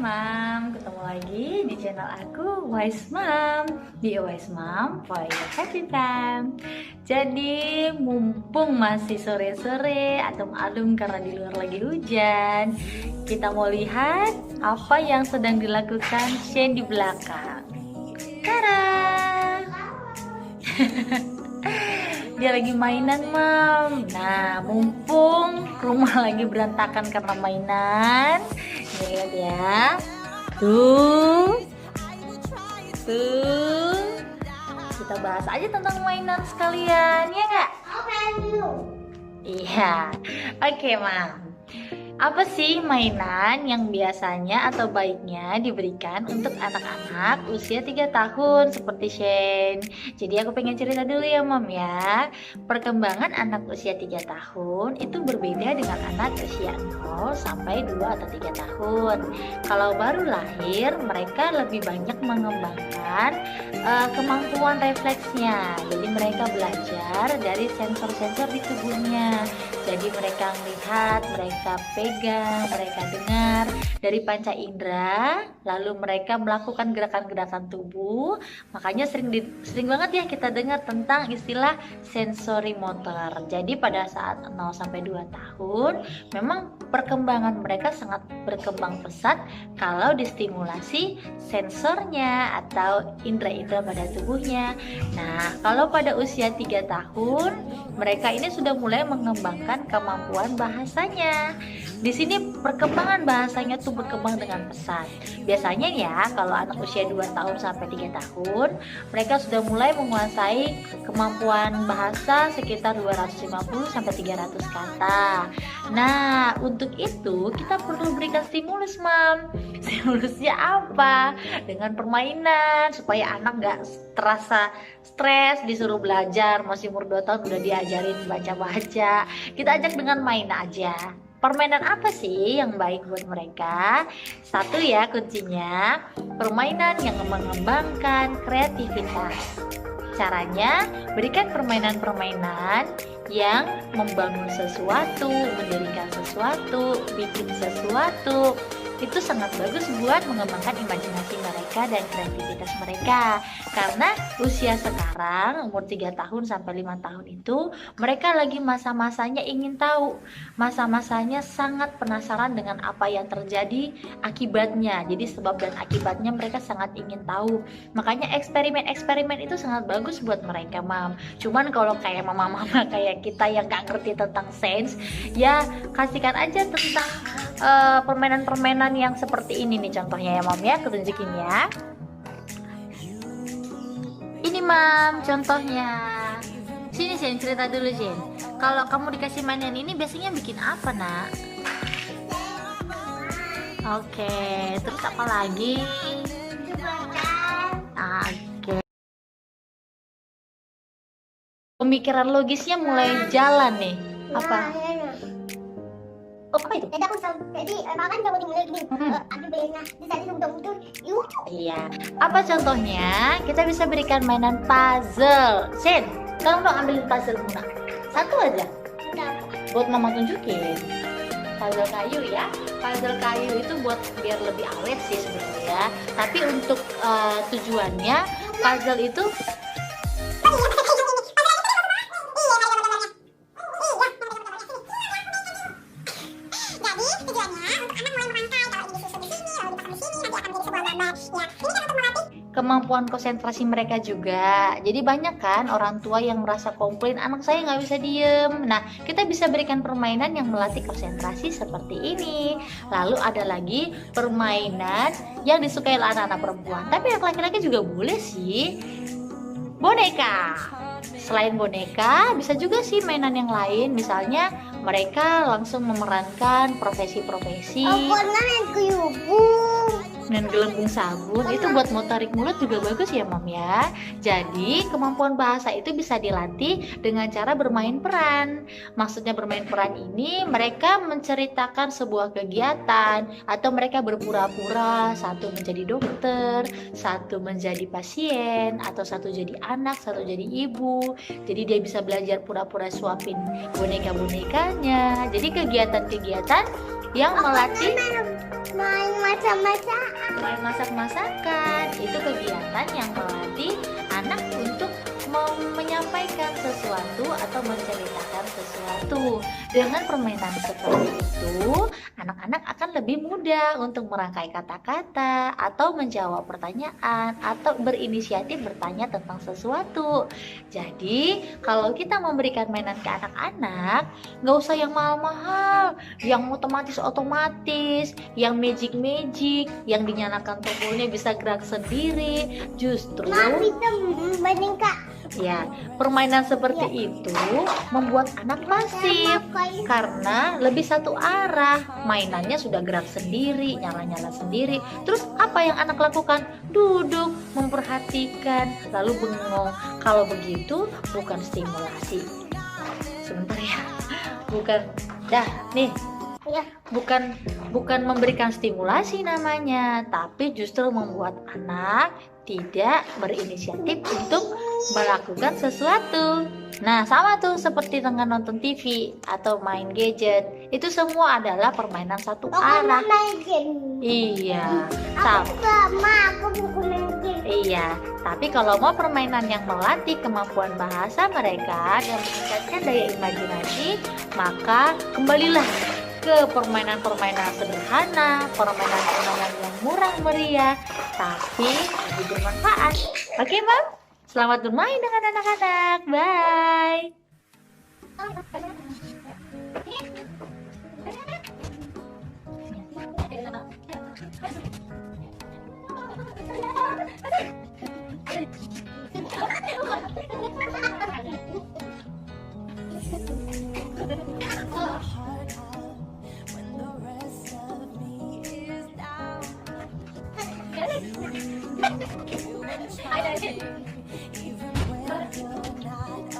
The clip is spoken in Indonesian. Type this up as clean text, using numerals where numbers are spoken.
Mam, ketemu lagi di channel aku Wise Mom, di Wise Mom for your happy time. Jadi mumpung masih sore-sore atau adem karena di luar lagi hujan, kita mau lihat apa yang sedang dilakukan Shane di belakang. Tada! Dia lagi mainan, Mam. Nah, mumpung rumah lagi berantakan karena mainan, lihat ya. Tuh. Kita bahas aja tentang mainan sekalian, ya nggak? Iya. Oke, Mam. Apa sih mainan yang biasanya atau baiknya diberikan untuk anak-anak usia 3 tahun seperti Shane? Jadi aku pengen cerita dulu ya, Mom ya. Perkembangan anak usia 3 tahun itu berbeda dengan anak usia 0 sampai 2 atau 3 tahun. Kalau baru lahir, mereka lebih banyak mengembangkan kemampuan refleksnya. Jadi mereka belajar dari sensor-sensor di tubuhnya. Jadi mereka melihat, mereka pegang, mereka dengar dari panca indera, lalu mereka melakukan gerakan-gerakan tubuh. Makanya sering banget ya kita dengar tentang istilah sensori motor. Jadi pada saat 0 sampai 2 tahun, memang perkembangan mereka sangat berkembang pesat kalau distimulasi sensornya atau indera-indera pada tubuhnya. Nah, kalau pada usia 3 tahun, mereka ini sudah mulai mengembangkan kemampuan bahasanya. Di sini perkembangan bahasanya tuh berkembang dengan pesat. Biasanya ya, kalau anak usia 2 tahun sampai 3 tahun, mereka sudah mulai menguasai kemampuan bahasa sekitar 250 sampai 300 kata. Nah, untuk itu kita perlu berikan stimulus, Mam. Stimulusnya apa? Dengan permainan supaya anak gak terasa stres disuruh belajar, masih umur 2 tahun udah diajarin baca-baca. Kita ajak dengan main aja. Permainan apa sih yang baik buat mereka? Satu ya kuncinya, permainan yang mengembangkan kreativitas. Caranya, berikan permainan-permainan yang membangun sesuatu, mendirikan sesuatu, bikin sesuatu. Itu sangat bagus buat mengembangkan imajinasi mereka dan kreativitas mereka. Karena usia sekarang, umur 3 tahun sampai 5 tahun itu, mereka lagi masa-masanya ingin tahu. Masa-masanya sangat penasaran dengan apa yang terjadi akibatnya. Jadi sebab dan akibatnya mereka sangat ingin tahu. Makanya eksperimen-eksperimen itu sangat bagus buat mereka, Mam. Cuman kalau kayak mama-mama kayak kita yang gak ngerti tentang sains, ya kasihkan aja tentang permainan-permainan yang seperti ini nih contohnya ya, Mam ya. Aku tunjukin ya. Ini, Mam, contohnya. Sini Shin, cerita dulu Shin. Kalau kamu dikasih mainan ini biasanya bikin apa, Nak? Oke, terus apa lagi? Oke. Pemikiran logisnya mulai jalan nih. Apa? Oh, apa itu? Jadi makan kamu dimulai gini, ambil belenya, bisa diuntung-untung, lucu. Iya. Apa contohnya? Kita bisa berikan mainan puzzle. Shin, tolong dong ambilin puzzle Muna. Satu aja. Buat mama tunjukin. Puzzle kayu ya. Puzzle kayu itu buat biar lebih awet sih sebenarnya. Tapi untuk tujuannya puzzle itu kemampuan konsentrasi mereka juga. Jadi banyak kan orang tua yang merasa komplain, anak saya nggak bisa diem. Nah, kita bisa berikan permainan yang melatih konsentrasi seperti ini. Lalu ada lagi permainan yang disukai oleh anak-anak perempuan, tapi yang laki-laki juga boleh sih. Boneka. Selain boneka, bisa juga sih mainan yang lain. Misalnya mereka langsung memerankan profesi-profesi. Dan gelembung sabun itu buat motorik mulut juga bagus ya, Mom ya. Jadi kemampuan bahasa itu bisa dilatih dengan cara bermain peran. Maksudnya bermain peran ini mereka menceritakan sebuah kegiatan atau mereka berpura-pura, satu menjadi dokter, satu menjadi pasien, atau satu jadi anak, satu jadi ibu. Jadi dia bisa belajar pura-pura suapin boneka-bonekanya. Jadi kegiatan-kegiatan yang melatih Main masa-masa. Main masak-masakan itu kegiatan yang melatih anak untuk menyampaikan sesuatu atau menceritakan sesuatu. Dengan permainan seperti itu, anak-anak akan lebih mudah untuk merangkai kata-kata atau menjawab pertanyaan atau berinisiatif bertanya tentang sesuatu. Jadi, kalau kita memberikan mainan ke anak-anak, nggak usah yang mahal-mahal, yang otomatis, yang magic, yang dinyalakan tombolnya bisa gerak sendiri. Justru Bisa banding Kak. ya, permainan seperti itu membuat anak pasif karena lebih satu arah. Mainannya sudah gerak sendiri, nyala-nyala sendiri. Terus apa yang anak lakukan? Duduk, memperhatikan, lalu bengong. Kalau begitu bukan stimulasi. Sebentar ya. Bukan. Dah, nih. Ya. Bukan memberikan stimulasi namanya, tapi justru membuat anak tidak berinisiatif untuk melakukan sesuatu. Nah, sama tuh seperti dengan nonton TV atau main gadget. Itu semua adalah permainan satu arah. Main game. Iya. Aku sama, aku buku main game. Iya, tapi kalau mau permainan yang melatih kemampuan bahasa mereka dan meningkatkan daya imajinasi, maka kembalilah ke permainan-permainan sederhana, permainan-permainan yang murah meriah, tapi lebih bermanfaat. Oke, Mam? Selamat bermain dengan anak-anak. Bye. Even when you're not